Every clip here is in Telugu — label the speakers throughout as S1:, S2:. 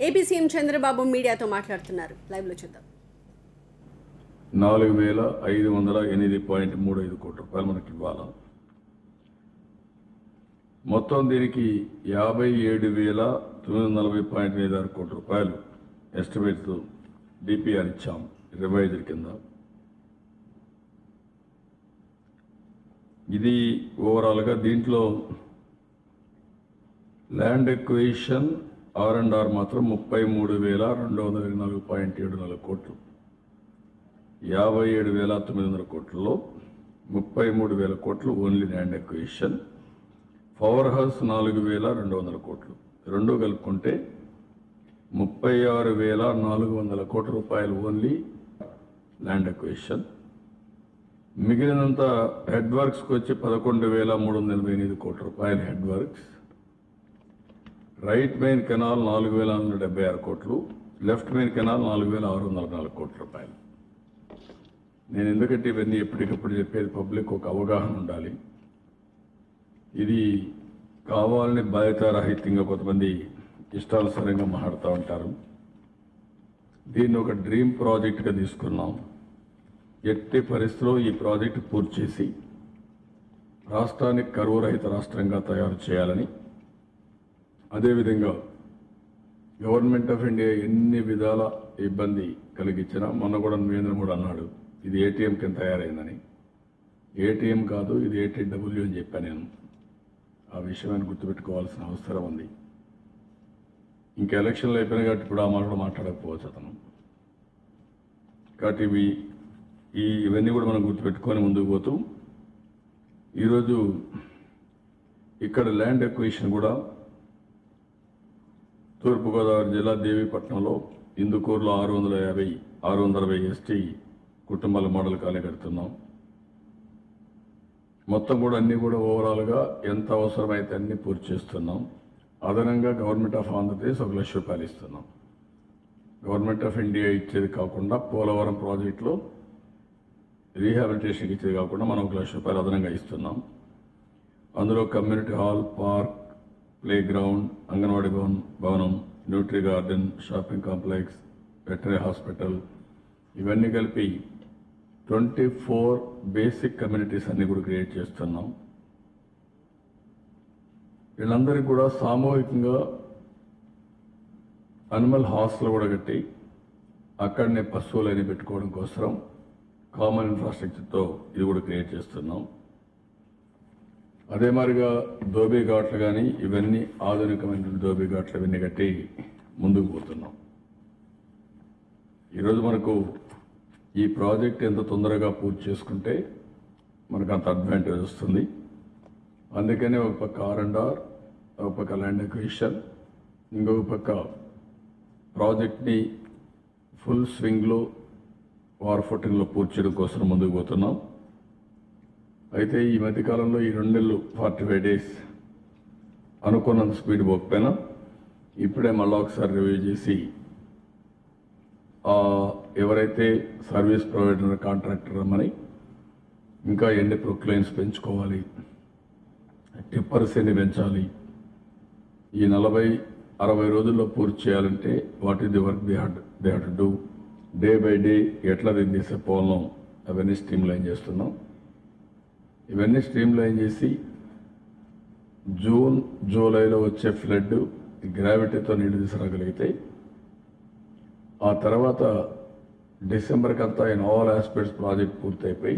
S1: ఏపీ సీఎం చంద్రబాబు మీడియాతో మాట్లాడుతున్నారు. లైవ్లో చూద్దాం.
S2: 4,508.35 కోట్ల రూపాయలు మనకి ఇవ్వాలి. మొత్తం దీనికి 57,940.56 కోట్ల రూపాయలు ఎస్టిమేట్స్ డిపిఆర్ ఇచ్చాం రివైజ్డ్ కింద. ఇది ఓవరాల్గా దీంట్లో ల్యాండ్ ఎక్విజిషన్ R&R మాత్రం 33,224.74 కోట్లు. 57,900 కోట్లలో 33,000 కోట్లు only land acquisition. Power house 4,200 కోట్లు. రెండు కలుపుకుంటే 36,400 కోట్ల రూపాయలు ఓన్లీ ల్యాండ్ ఎక్విజిషన్. మిగిలినంత హెడ్ వర్క్స్కి వచ్చి 11,388 కోట్ల రూపాయలు head works. Right main canal 4,476 కోట్లు. లెఫ్ట్ మెయిన్ కెనాల్ 4,604 కోట్ల రూపాయలు. నేను ఎందుకంటే ఇవన్నీ ఎప్పటికప్పుడు చెప్పేది పబ్లిక్ ఒక అవగాహన ఉండాలి. ఇది కావాలని బాధ్యతారాహిత్యంగా కొంతమంది ఇష్టానుసారంగా మాట్లాడుతూ ఉంటారు. దీన్ని ఒక డ్రీమ్ ప్రాజెక్ట్గా తీసుకున్నాం. ఎట్టి పరిస్థితిలో ఈ ప్రాజెక్టు పూర్తి చేసి రాష్ట్రానికి కరువు రహిత రాష్ట్రంగా తయారు చేయాలని, అదేవిధంగా గవర్నమెంట్ ఆఫ్ ఇండియా ఎన్ని విధాల ఇబ్బంది కలిగించినా, మొన్న కూడా నరేంద్ర మోడీ అన్నాడు ఇది ఏటీఎం కింద తయారైందని. ఏటీఎం కాదు, ఇది ఏటీడబ్ల్యూ అని చెప్పాను నేను. ఆ విషయాన్ని గుర్తుపెట్టుకోవాల్సిన అవసరం ఉంది. ఇంకా ఎలక్షన్లు అయిపోయినాయి కాబట్టి ఇప్పుడు ఆ మాట కూడా మాట్లాడకపోవచ్చు అతను. కాబట్టి ఇవన్నీ కూడా మనం గుర్తుపెట్టుకొని ముందుకు పోతూ ఈరోజు ఇక్కడ ల్యాండ్ ఎక్విజిషన్ కూడా తూర్పుగోదావరి జిల్లా దేవీపట్నంలో ఇందుకూరులో 660 ఎస్టీ కుటుంబాల మోడల్ కాలనీ కడుతున్నాం. మొత్తం కూడా అన్నీ కూడా ఓవరాల్గా ఎంత అవసరమైతే అన్నీ పూర్తి చేస్తున్నాం. అదనంగా గవర్నమెంట్ ఆఫ్ ఆంధ్రప్రదేశ్ 1 లక్ష రూపాయలు ఇస్తున్నాం. గవర్నమెంట్ ఆఫ్ ఇండియా ఇచ్చేది కాకుండా పోలవరం ప్రాజెక్టులో రీహాబిలిటేషన్కి ఇచ్చేది కాకుండా మనం 1 లక్ష రూపాయలు అదనంగా ఇస్తున్నాం. అందులో community hall, park, play ground, anganwadi భవనం, nutri garden, shopping complex, veterinary hospital ఇవన్నీ కలిపి 24 బేసిక్ కమ్యూనిటీస్ అన్ని కూడా క్రియేట్ చేస్తున్నాం. వీళ్ళందరికీ కూడా సామూహికంగా అనిమల్ హాస్టల్ కూడా కట్టి అక్కడనే పశువులని పెట్టుకోవడం కోసం కామన్ ఇన్ఫ్రాస్ట్రక్చర్తో ఇది కూడా క్రియేట్ చేస్తున్నాం. అదే మాదిరిగా ధోబీ ఘాట్లు కానీ ఇవన్నీ ఆధునికమైన ధోబీ ఘాట్లు ఇవన్నీ కట్టి ముందుకు పోతున్నాం. ఈరోజు మనకు ఈ ప్రాజెక్ట్ ఎంత తొందరగా పూర్తి చేసుకుంటే మనకు అంత అడ్వాంటేజ్ వస్తుంది. అందుకనే ఒక పక్క R&R, ఒక పక్క ల్యాండ్ ఎక్విజిషన్, ఇంకొక పక్క ప్రాజెక్ట్ని ఫుల్ స్వింగ్లో వార్ ఫుటింగ్లో పూర్తి చేయడం కోసం ముందుకు పోతున్నాం. అయితే ఈ మధ్యకాలంలో ఈ 2 నెలలు 45 డేస్ అనుకున్నంత స్పీడ్ పోకపోయినా ఇప్పుడే మళ్ళీ ఒకసారి రివ్యూ చేసి ఎవరైతే సర్వీస్ ప్రొవైడర్ కాంట్రాక్టర్ రమ్మని ఇంకా ఎన్ని ప్రొక్లైన్స్ పెంచుకోవాలి, టిప్పర్స్ ఎన్ని పెంచాలి, ఈ 40-60 రోజుల్లో పూర్తి చేయాలంటే what is the work they have to do, day by day ఎట్లా దీన్ని తీసే పోలం అవన్నీ స్ట్రీమ్ లైన్ చేస్తున్నాం. ఇవన్నీ స్ట్రీమ్ లైన్ చేసి జూన్ జూలైలో వచ్చే ఫ్లడ్ గ్రావిటీతో నీళ్లు తీసుకురాగలిగితే ఆ తర్వాత డిసెంబర్కి అంతా ఇన్ ఆల్ ఆస్పెక్ట్స్ ప్రాజెక్ట్ పూర్తయిపోయి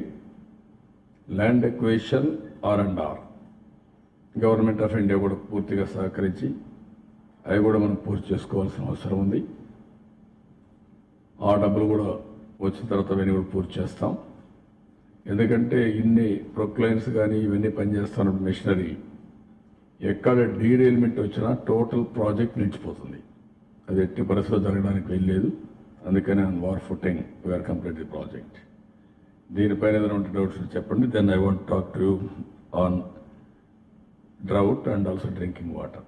S2: land acquisition R&R government of India కూడా పూర్తిగా సహకరించి అవి కూడా మనం పూర్తి చేసుకోవాల్సిన అవసరం ఉంది. ఆ డబ్బులు కూడా వచ్చిన తర్వాత అవన్నీ కూడా పూర్తి చేస్తాం. ఎందుకంటే ఇన్ని ప్రొక్లైన్స్ కానీ ఇవన్నీ పనిచేస్తున్నప్పుడు మిషనరీ ఎక్కడ డీరైల్మెంట్ వచ్చినా టోటల్ ప్రాజెక్ట్ నిలిచిపోతుంది. అది ఎట్టి పరిస్థితుల్లో జరగడానికి వెళ్ళలేదు. అందుకనే on war footing we're complete the project. దీనిపైన ఏదైనా ఉంటే డౌట్స్ చెప్పండి. Then I want talk to you on drought and also drinking water.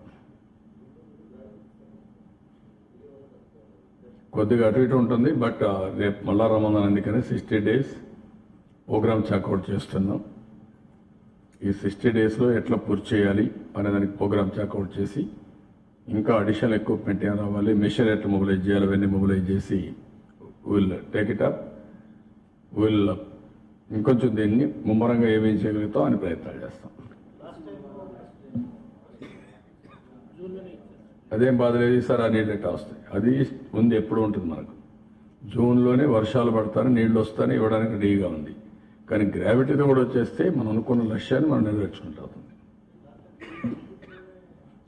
S2: కొద్దిగా అటు ఇటు ఉంటుంది, బట్ రేపు మళ్ళా రమ్మన్నాను. అందుకని 60 డేస్ ప్రోగ్రామ్ చాకౌట్ చేస్తున్నాం. ఈ 60 డేస్లో ఎట్లా పూర్తి చేయాలి అనే దానికి ప్రోగ్రామ్ చాకౌట్ చేసి ఇంకా అడిషనల్ ఎక్విప్మెంట్ ఏం రావాలి, మిషన్ ఎట్లా మొబిలైజ్ చేయాలి, అవన్నీ మొబిలైజ్ చేసి will take it up, will ఇంకొంచెం దీన్ని ముమ్మరంగా ఏమేం చేయగలుగుతాం అని ప్రయత్నాలు చేస్తాం. అదేం బాధ లేదు సార్, ఆ నీళ్ళు ఎట్టా వస్తాయి, అది ఉంది ఎప్పుడు ఉంటుంది మనకు. జూన్లోనే వర్షాలు పడతాను, నీళ్లు వస్తానే ఇవ్వడానికి రెడీగా ఉంది. కానీ గ్రావిటీతో కూడా వచ్చేస్తే మనం అనుకున్న లక్ష్యాన్ని మనం నెరవేర్చుకుంటూ అవుతుంది.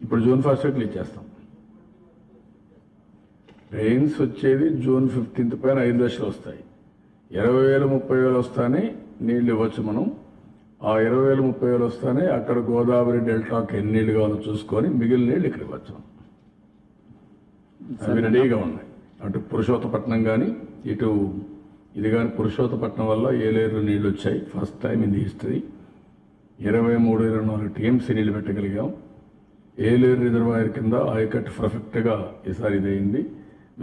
S2: ఇప్పుడు జూన్ 1 ఇచ్చేస్తాం. రెయిన్స్ వచ్చేది జూన్ 15 పైన 5 లక్షలు వస్తాయి. 20,000 30,000 వస్తానే నీళ్ళు ఇవ్వచ్చు మనం. ఆ 20,000 30,000 వస్తానే అక్కడ గోదావరి డెల్టాకి ఎన్ని నీళ్ళు కావాలో చూసుకొని మిగిలిన నీళ్ళు ఇక్కడ ఇవ్వచ్చు. అవి రెడీగా ఉన్నాయి. అటు పురుషోత్తపట్నం కానీ ఇటు ఇది కానీ, పురుషోత్తపట్నం వల్ల ఏలేరు నీళ్ళు వచ్చాయి first time in the history. 23-24 TMC నీళ్ళు పెట్టగలిగాం. ఏలేరు రిజర్వాయర్ కింద ఆయకట్టు పర్ఫెక్ట్గా ఈసారి ఇదైంది.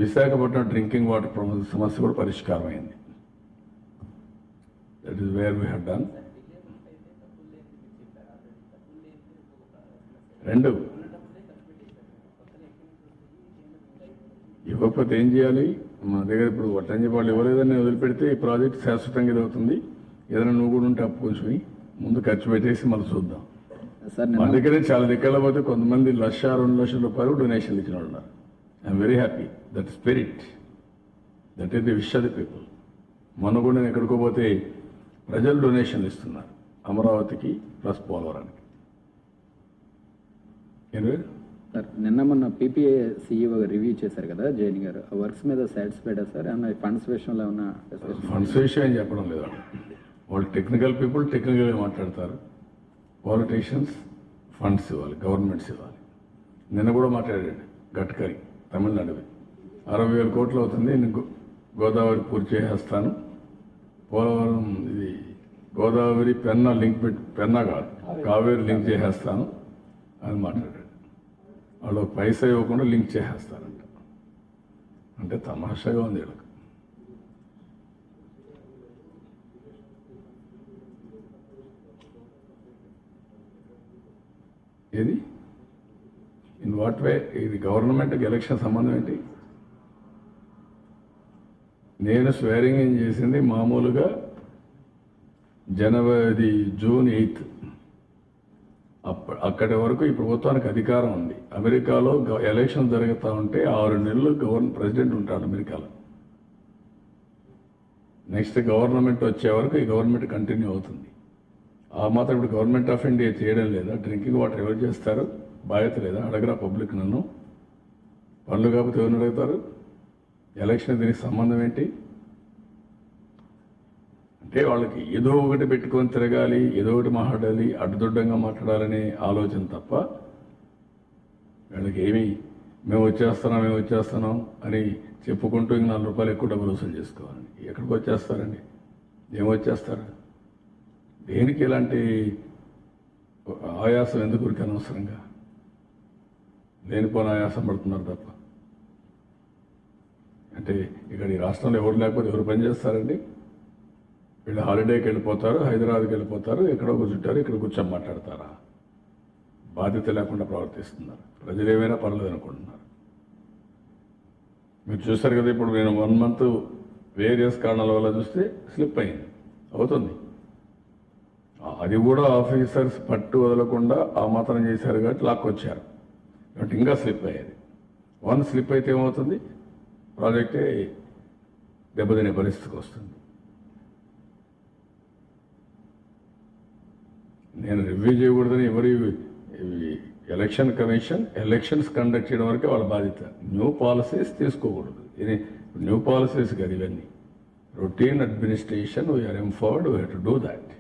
S2: విశాఖపట్నం డ్రింకింగ్ వాటర్ సమస్య కూడా పరిష్కారం అయింది. That is where we have done. రెండు ఇవ్వకపోతే ఏం చేయాలి? మన దగ్గర ఇప్పుడు వడ్డంగి వాళ్ళు ఇవ్వలేదని వదిలిపెడితే ఈ ప్రాజెక్ట్ శాశ్వతంగా ఇది అవుతుంది. ఏదైనా నువ్వు కూడా ఉంటే అప్పు కొంచెం ముందు ఖర్చు పెట్టేసి మళ్ళీ చూద్దాం. మా దగ్గరే చాలా దగ్గరలో పోతే కొంతమంది 1,00,000 2 లక్షల రూపాయలు డొనేషన్లు ఇచ్చిన వాళ్ళు ఉన్నారు. I'm very happy. That spirit, that is the wish of the people. మొన్న కూడా నేను ఎక్కడికో పోతే ప్రజలు డొనేషన్లు ఇస్తున్నారు అమరావతికి ప్లస్ పోలవరానికి.
S3: సార్ నిన్న మొన్న పీపీఏ సీఈఓ రివ్యూ చేశారు కదా జైన్ గారు, ఆ వర్క్స్ మీద సాటిస్ఫైడా సార్? ఏమన్నా ఫండ్స్ విషయంలో ఏమన్నా?
S2: ఫండ్స్ విషయం ఏం చెప్పడం లేదు. వాళ్ళు టెక్నికల్ పీపుల్ టెక్నికల్గా మాట్లాడతారు. పాలిటీషియన్స్ ఫండ్స్ ఇవ్వాలి, గవర్నమెంట్స్ ఇవ్వాలి. నిన్న కూడా మాట్లాడాడు గడ్కరీ, తమిళనాడువి 60,000 కోట్లు అవుతుంది, నేను గోదావరి పూర్తి చేసేస్తాను, పోలవరం ఇది గోదావరి పెన్నా లింక్ పెన్నా కాదు కావేరి లింక్ చేసేస్తాను అని మాట్లాడాడు. వాళ్ళు పైసా ఇవ్వకుండా లింక్ చేసేస్తారంట. అంటే తమాషాగా ఉంది వీళ్ళకి. ఏది ఇన్ వాట్ వే? ఇది గవర్నమెంట్కి ఎలక్షన్ సంబంధం ఏంటి? నేను స్వేరింగ్ ఇన్ చేసింది మామూలుగా జూన్ 8. అక్కడి వరకు ఈ ప్రభుత్వానికి అధికారం ఉంది. అమెరికాలో ఎలక్షన్ జరుగుతూ ఉంటే 6 నెలలు ప్రెసిడెంట్ ఉంటాడు అమెరికాలో. నెక్స్ట్ గవర్నమెంట్ వచ్చే వరకు ఈ గవర్నమెంట్ కంటిన్యూ అవుతుంది. ఆ మాత్రం ఇప్పుడు గవర్నమెంట్ ఆఫ్ ఇండియా చేయడం లేదా? డ్రింకింగ్ వాటర్ ఎవరు చేస్తారు? బాధ్యత లేదా? అడగరా పబ్లిక్ నన్ను? పనులు కాకపోతే ఎవరిని అడుగుతారు? ఎలక్షన్ దీనికి సంబంధం ఏంటి? అంటే వాళ్ళకి ఏదో ఒకటి పెట్టుకొని తిరగాలి, ఏదో ఒకటి మాట్లాడాలి, అడ్డుదొడ్డంగా మాట్లాడాలనే ఆలోచన తప్ప వీళ్ళకి ఏమి మేము వచ్చేస్తున్నాం అని చెప్పుకుంటూ ఇంక 4 రూపాయలు ఎక్కువ డబ్బులు వసూలు చేసుకోవాలని. ఎక్కడికి వచ్చేస్తారండి? ఏమొచ్చేస్తారు? దేనికి ఇలాంటి ఆయాసం ఎందుకు ఊరికి అనవసరంగా లేనిపోయిన ఆయాసం పడుతున్నారు తప్ప. అంటే ఇక్కడ ఈ రాష్ట్రంలో ఎవరు లేకపోతే ఎవరు పని చేస్తారండి? వీళ్ళు హాలిడేకి వెళ్ళిపోతారు, హైదరాబాద్కి వెళ్ళిపోతారు, ఎక్కడో కూర్చుంటారు, ఇక్కడ కూర్చొని మాట్లాడతారా? బాధ్యత లేకుండా ప్రవర్తిస్తున్నారు. ప్రజలు ఏమైనా పర్లేదు అనుకుంటున్నారు. మీరు చూస్తారు కదా, ఇప్పుడు నేను 1 మంత్ వేరియస్ కారణాల వల్ల చూస్తే స్లిప్ అయింది, అవుతుంది. అది కూడా ఆఫీసర్స్ పట్టు వదలకుండా ఆ మాత్రం చేశారు కాబట్టి లాక్కొచ్చారు. కాబట్టి ఇంకా స్లిప్ అయ్యేది. 1 స్లిప్ అయితే ఏమవుతుంది? ప్రాజెక్టే దెబ్బతినే పరిస్థితికి వస్తుంది. నేను రివ్యూ చేయకూడదని ఎవరి ఎలక్షన్ కమిషన్ ఎలక్షన్స్ కండక్ట్ చేయడం వరకే వాళ్ళ బాధ్యత. న్యూ పాలసీస్ తీసుకోకూడదు. ఇది న్యూ పాలసీస్ కాదు, ఇవన్నీ routine administration. We are empowered, we have to do that.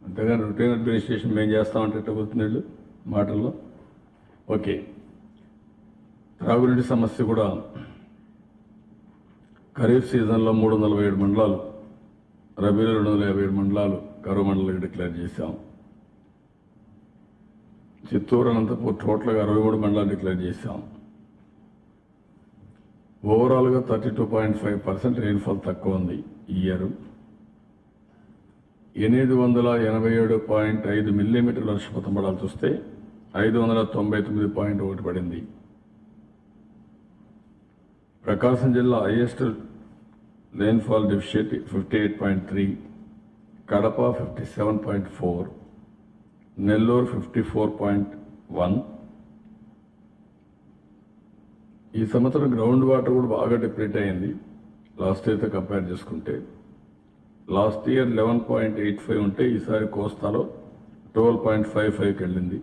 S2: అంతేగాని రొటీన్ అడ్మినిస్ట్రేషన్ మేము చేస్తామంటే ఎట్టబోతుంది వీళ్ళు మాటల్లో. ఓకే, త్రాగునీటి సమస్య కూడా ఖరీఫ్ సీజన్లో 347 మండలాలు, రబీలో 257 మండలాలు కరువు మండలిగా డిక్లేర్ చేశాం. చిత్తూరు, అనంతపూర్ టోటల్గా 63 మండలాలు డిక్లేర్ చేశాం. ఓవరాల్గా 32.5% రెయిన్ఫాల్ తక్కువ ఉంది ఈ ఇయర్. 887.5 మిల్లీమీటర్ల వర్షపాతం పడాల్సి వస్తే 599.1 పడింది. ప్రకాశం జిల్లా highest rainfall deficit 58.3, Kadapa 57.4, Nellore 54.1. ఈ సంవత్సరం గ్రౌండ్ వాటర్ కూడా బాగా డిప్లీట్ అయింది లాస్ట్ ఇయర్తో కంపేర్ చేసుకుంటే. లాస్ట్ ఇయర్ 11.85 ఉంటే ఈసారి కోస్తాలో 12.55కి వెళ్ళింది.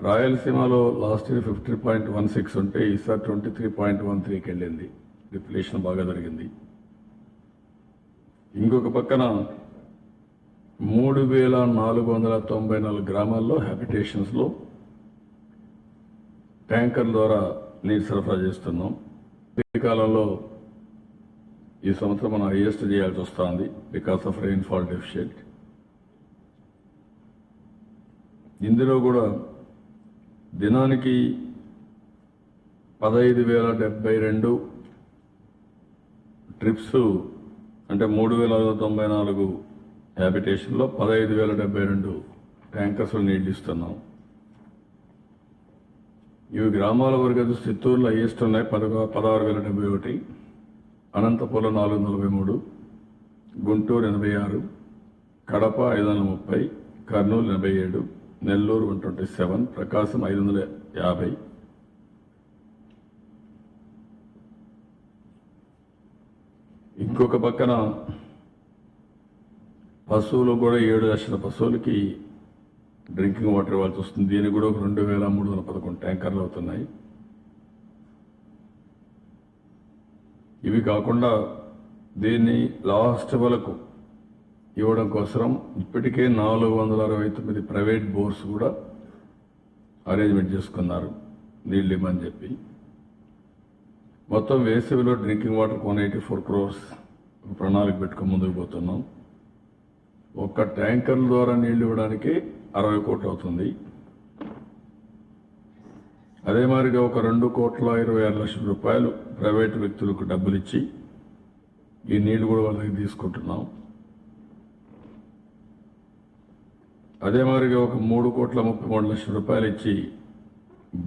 S2: రాయలసీమలో లాస్ట్ ఇయర్ 50.16 ఉంటే ఈసారి 23.13కి వెళ్ళింది. డిప్లీషన్ బాగా జరిగింది. ఇంకొక పక్కన 3494 గ్రామాల్లో హ్యాబిటేషన్స్లో ట్యాంకర్ ద్వారా నీరు సరఫరా చేస్తున్నాం. ఈ కాలంలో ఈ సంవత్సరం మనం హైయెస్ట్ చేయాల్సి వస్తుంది బికాస్ ఆఫ్ రెయిన్ఫాల్ డెఫిషియట్. ఇందులో కూడా దినానికి 15,072 ట్రిప్స్ అంటే 3,494 హ్యాబిటేషన్లో 15,072 ట్యాంకర్స్లో నీళ్ళు ఇస్తున్నాం. ఇవి గ్రామాల వరకు చిత్తూరులో హైయెస్ట్ ఉన్నాయి 16,071, అనంతపురం 443, గుంటూరు 86, కడప 530, కర్నూలు 87, నెల్లూరు 127, ప్రకాశం 550. ఇంకొక పక్కన పశువులు కూడా 7 లక్షల పశువులకి డ్రింకింగ్ వాటర్ ఇవ్వాల్సి వస్తుంది. దీనికి కూడా 2,311 ట్యాంకర్లు అవుతున్నాయి. ఇవి కాకుండా దీన్ని లాస్ట్ వరకు ఇవ్వడం కోసం ఇప్పటికే 469 ప్రైవేట్ బోర్స్ కూడా అరేంజ్మెంట్ చేసుకున్నారు నీళ్ళు ఇవ్వమని చెప్పి. మొత్తం వేసవిలో డ్రింకింగ్ వాటర్ 184 crores ప్రణాళిక పెట్టుకుని ముందుకు పోతున్నాం. ఒక్క ట్యాంకర్ల ద్వారా నీళ్లు ఇవ్వడానికి 60 కోట్లు అవుతుంది. అదే మాదిరిగా ఒక 2,26,00,000 రూపాయలు ప్రైవేటు వ్యక్తులకు డబ్బులు ఇచ్చి ఈ నీళ్లు కూడా వాళ్ళ దగ్గర తీసుకుంటున్నాం. అదే మాదిరిగా ఒక 3,33,00,000 రూపాయలు ఇచ్చి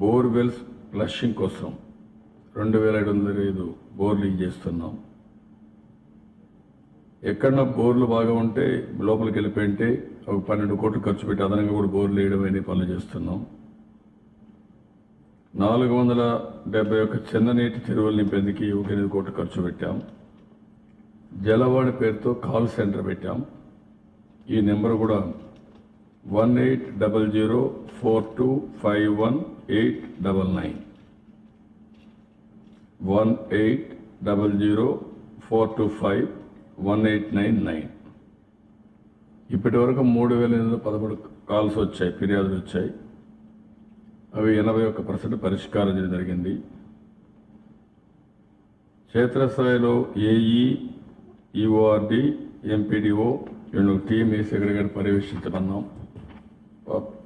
S2: బోర్వెల్స్ ఫ్లషింగ్ కోసం 2,705 బోర్లు చేస్తున్నాం. ఎక్కడన్నా బోర్లు బాగా ఉంటే లోపలికి వెళ్ళిపోయింటే ఒక 12 కోట్లు ఖర్చు పెట్టి అదనంగా కూడా బోర్లు వేయడం అనే పనులు చేస్తున్నాం. 471 చిన్న నీటి చెరువులు నింపేందుకు 8 కోట్లు ఖర్చు పెట్టాం. జలవాణి పేరుతో కాల్ సెంటర్ పెట్టాం. ఈ నెంబర్ కూడా 1800425189 1800425189. ఇప్పటి వరకు 3,813 కాల్స్ వచ్చాయి, ఫిర్యాదులు వచ్చాయి. అవి 81% పరిష్కారం చేయడం జరిగింది. క్షేత్రస్థాయిలో ఏఈ, ఈఓఆర్డి, ఎంపీడీఓ టీం వేసి ఎక్కడికక్కడ పర్యవేక్షించమన్నాం,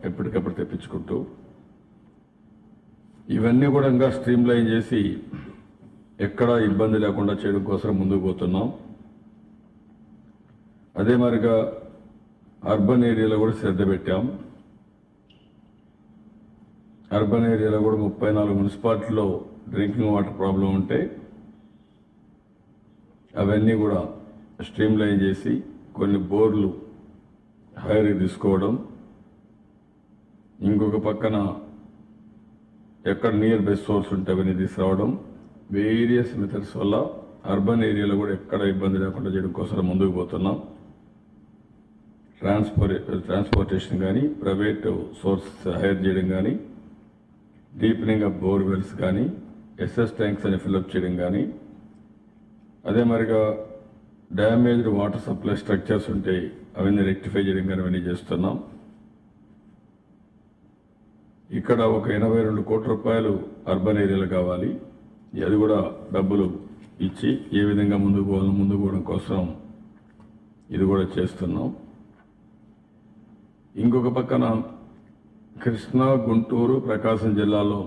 S2: ఎప్పటికప్పుడు తెప్పించుకుంటూ. ఇవన్నీ కూడా ఇంకా స్ట్రీమ్ లైన్ చేసి ఎక్కడా ఇబ్బంది లేకుండా చేయడం కోసం ముందుకు పోతున్నాం. అదే మరిగా అర్బన్ ఏరియాలో కూడా శ్రద్ధ పెట్టాం. అర్బన్ ఏరియాలో కూడా 34 మున్సిపాలిటీలో డ్రింకింగ్ వాటర్ ప్రాబ్లం ఉంటే అవన్నీ కూడా స్ట్రీమ్ లైన్ చేసి కొన్ని బోర్లు హైర్ తీసుకోవడం, ఇంకొక పక్కన ఎక్కడ నియర్ బై సోర్స్ ఉంటే అవన్నీ తీసుకురావడం, వేరియస్ మెథడ్స్ వల్ల అర్బన్ ఏరియాలో కూడా ఎక్కడ ఇబ్బంది లేకుండా చేయడం కోసం ముందుకు పోతున్నాం. ట్రాన్స్పోర్టేషన్ కానీ, ప్రైవేట్ సోర్స్ హైర్ చేయడం కానీ, డీపెనింగ్ ఆఫ్ బోర్వెల్స్ కానీ, ఎస్ఎస్ ట్యాంక్స్ అని ఫిల్అప్ చేయడం కానీ, అదే మరిగా డ్యామేజ్డ్ వాటర్ సప్లై స్ట్రక్చర్స్ ఉంటే అవన్నీ రెక్టిఫై చేయడం కానీ అవన్నీ చేస్తున్నాం. ఇక్కడ ఒక 82 కోట్ల రూపాయలు అర్బన్ ఏరియాలో కావాలి. అది కూడా డబ్బులు ఇచ్చి ఏ విధంగా ముందుకు పోవడం కోసం ఇది కూడా చేస్తున్నాం. ఇంకొక పక్కన కృష్ణా, గుంటూరు, ప్రకాశం జిల్లాలో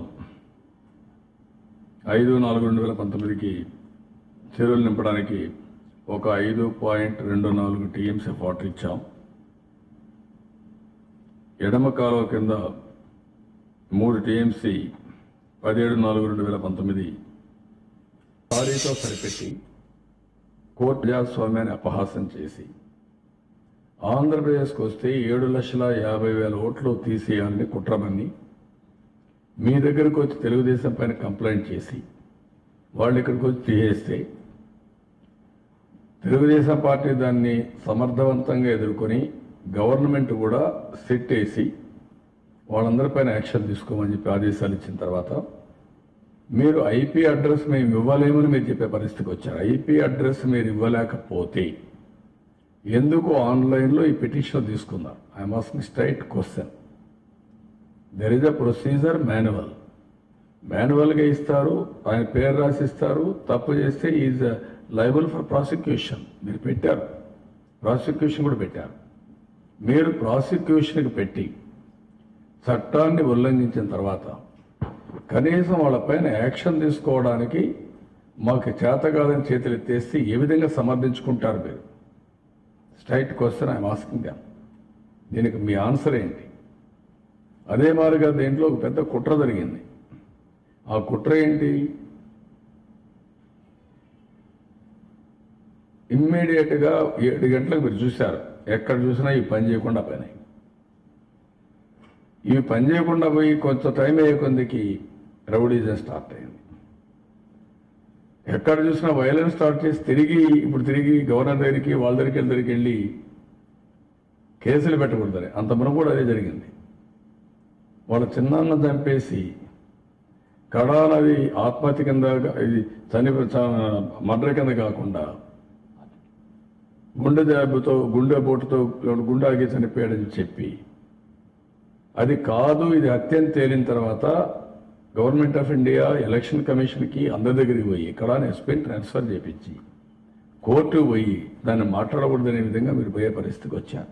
S2: 5/4/2019కి చెరువులు నింపడానికి ఒక 5.24 టీఎంసీ వాటర్ ఇచ్చాం. ఎడమ కాలువ కింద 3 టీఎంసీ 17/4/2019 భారీతో సరిపెట్టి కోర్టు ప్రజాస్వామ్యాన్ని అపహాసం చేసి ఆంధ్రప్రదేశ్కి వస్తే 7,50,000 ఓట్లు తీసేయాలని కుట్రమని మీ దగ్గరకు వచ్చి తెలుగుదేశం పైన కంప్లైంట్ చేసి వాళ్ళు ఇక్కడికి వచ్చి తీసేస్తే తెలుగుదేశం పార్టీ దాన్ని సమర్థవంతంగా ఎదుర్కొని గవర్నమెంట్ కూడా సిట్ వేసి వాళ్ళందరిపైన యాక్షన్ తీసుకోమని చెప్పి ఆదేశాలు ఇచ్చిన తర్వాత మీరు ఐపీ అడ్రస్ మేము ఇవ్వలేమని మీరు చెప్పే పరిస్థితికి వచ్చారు. ఐపీ అడ్రస్ మీరు ఇవ్వలేకపోతే ఎందుకు ఆన్లైన్లో ఈ పిటిషన్ తీసుకున్నారు? I'm asking straight question. There is a procedure మాన్యువల్గా ఇస్తారు, ఆయన పేరు రాసిస్తారు. తప్పు చేస్తే ఈజ్ లయబుల్ ఫర్ ప్రాసిక్యూషన్. మీరు పెట్టారు, ప్రాసిక్యూషన్ కూడా పెట్టారు. మీరు ప్రాసిక్యూషన్కి పెట్టి చట్టాన్ని ఉల్లంఘించిన తర్వాత కనీసం వాళ్ళపైన యాక్షన్ తీసుకోవడానికి మాకు చేతగాదని చేతులు ఎత్తేస్తే ఏ విధంగా సమర్థించుకుంటారు మీరు? Straight question I'm asking them. దీనికి మీ ఆన్సర్ ఏంటి? అదే మాదిరిగా దీంట్లో ఒక పెద్ద కుట్ర జరిగింది. ఆ కుట్ర ఏంటి? ఇమ్మీడియట్గా 7 గంటలకు మీరు చూశారు, ఎక్కడ చూసినా ఈ పని చేయకుండా పోయినాయి. ఇవి పని చేయకుండా పోయి కొంచెం టైం అయ్యే కొందికి రౌడీజం స్టార్ట్ అయింది. ఎక్కడ చూసినా వైలెన్స్ స్టార్ట్ చేసి తిరిగి గవర్నర్ దగ్గరికి వాళ్ళ దగ్గరికి వెళ్ళి కేసులు పెట్టకూడదని అంత మునుపు కూడా అదే జరిగింది. వాళ్ళ చిన్నాన్న చంపేసి కడానది ఆత్మహత్య కింద ఇది మర్డర్ కింద కాకుండా గుండె దెబ్బతో గుండెపోటుతో గుండె ఆగి చనిపోయాడని చెప్పి అది కాదు ఇది హత్యని తేలిన తర్వాత గవర్నమెంట్ ఆఫ్ ఇండియా ఎలక్షన్ కమిషన్కి అందరి దగ్గరికి పోయి కడాని ఎస్పీని ట్రాన్స్ఫర్ చేయించి కోర్టు పోయి దాన్ని మాట్లాడకూడదనే విధంగా మీరు పోయే పరిస్థితికి వచ్చారు.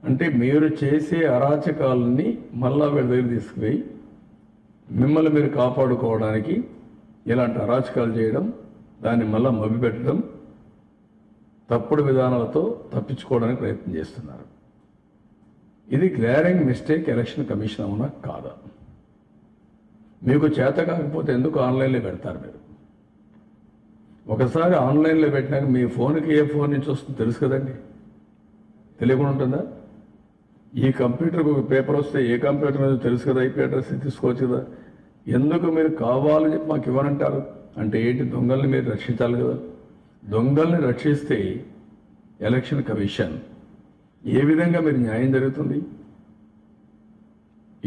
S2: అంటే మీరు చేసే అరాచకాలని మళ్ళా వీళ్ళ దగ్గర తీసుకుపోయి మిమ్మల్ని మీరు కాపాడుకోవడానికి ఇలాంటి అరాచకాలు చేయడం, దాన్ని మళ్ళా మభ్యపెట్టడం, తప్పుడు విధానాలతో తప్పించుకోవడానికి ప్రయత్నం చేస్తున్నారు. ఇది గ్లారింగ్ మిస్టేక్ ఎలక్షన్ కమిషన్ అవునా కాదా? మీకు చేత కాకపోతే ఎందుకు ఆన్లైన్లో పెడతారు? మీరు ఒకసారి ఆన్లైన్లో పెట్టినాక మీ ఫోన్కి ఏ ఫోన్ నుంచి వస్తుందో తెలుసు కదండి. తెలియకుండా ఉంటుందా? ఈ కంప్యూటర్కి ఒక పేపర్ వస్తే ఏ కంప్యూటర్ మీద తెలుసు కదా, ఐపీ అడ్రస్ తీసుకోవచ్చు కదా. ఎందుకు మీరు కావాలని చెప్పి మాకు ఇవ్వనంటారు? అంటే ఏంటి? దొంగల్ని మీరు రక్షించాలి కదా. దొంగల్ని రక్షిస్తే ఎలక్షన్ కమిషన్ ఏ విధంగా మీరు న్యాయం జరుగుతుంది?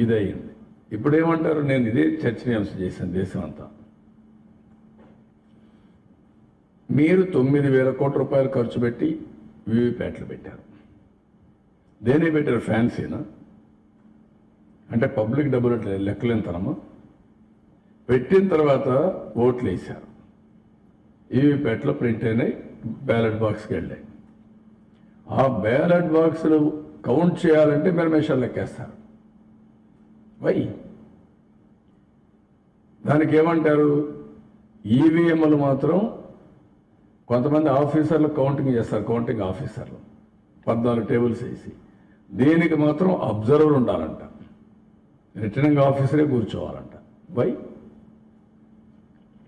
S2: ఇదయింది. ఇప్పుడేమంటారు? నేను ఇదే చర్చనీయాంశం చేశాను దేశం అంతా. మీరు 9,000 కోట్ల రూపాయలు ఖర్చు పెట్టి వీవీప్యాట్లు పెట్టారు. దేని పెట్టారు? ఫ్యాన్సీనా? అంటే పబ్లిక్ డబ్బులు లెక్కలేనితనమా? పెట్టిన తర్వాత ఓట్లు వేశారు, వీవీప్యాట్లో ప్రింట్ అయినాయి, బ్యాలెట్ బాక్స్కి వెళ్ళాయి. ఆ బ్యాలెట్ బాక్సులు కౌంట్ చేయాలంటే మీరు మెషాలు లెక్కేస్తారు. వై? దానికి ఏమంటారు? ఈవీఎంలు మాత్రం కొంతమంది ఆఫీసర్లు కౌంటింగ్ చేస్తారు, కౌంటింగ్ ఆఫీసర్లు 14 టేబుల్స్ వేసి. దీనికి మాత్రం అబ్జర్వర్ ఉండాలంట, రిటర్నింగ్ ఆఫీసరే కూర్చోవాలంట. Why?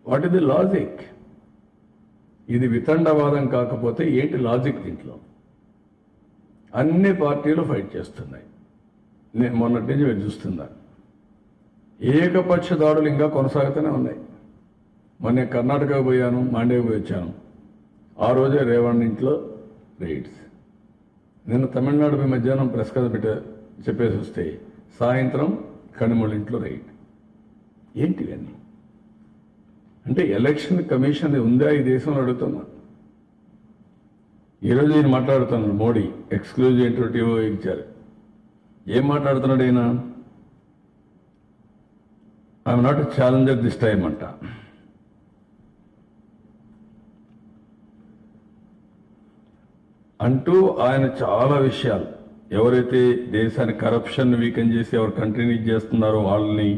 S2: What is the logic? ఇది వితండవాదం కాకపోతే ఏంటి లాజిక్ దీంట్లో? అన్ని పార్టీలు ఫైట్ చేస్తున్నాయి. నేను మొన్నటి నుంచి మీరు చూస్తున్నాను, ఏకపక్ష దాడులు ఇంకా కొనసాగుతూనే ఉన్నాయి. మొన్న కర్ణాటకకు పోయాను, మాండ్యకు పోయి వచ్చాను. ఆ రోజే రేవణ్ ఇంట్లో రైడ్స్. నిన్న తమిళనాడు పోయి మధ్యాహ్నం ప్రెస్ కథ చెప్పేసి వస్తే సాయంత్రం కనిమూల ఇంట్లో రైడ్. ఏంటివన్నీ? అంటే ఎలక్షన్ కమిషన్ ఉందా ఈ దేశంలో అడుగుతున్నా. ఈరోజు నేను మాట్లాడుతున్నాను, మోడీ ఎక్స్క్లూజివ్ ఇంటర్వ్యూ ఇచ్చారు. ఏం మాట్లాడుతున్నాడు ఆయన? I'm not a challenger this time అంట. అంటూ ఆయన చాలా విషయాలు, ఎవరైతే దేశాన్ని కరప్షన్ వీకెన్ చేసి ఎవరు కంటిన్యూ చేస్తున్నారో వాళ్ళని,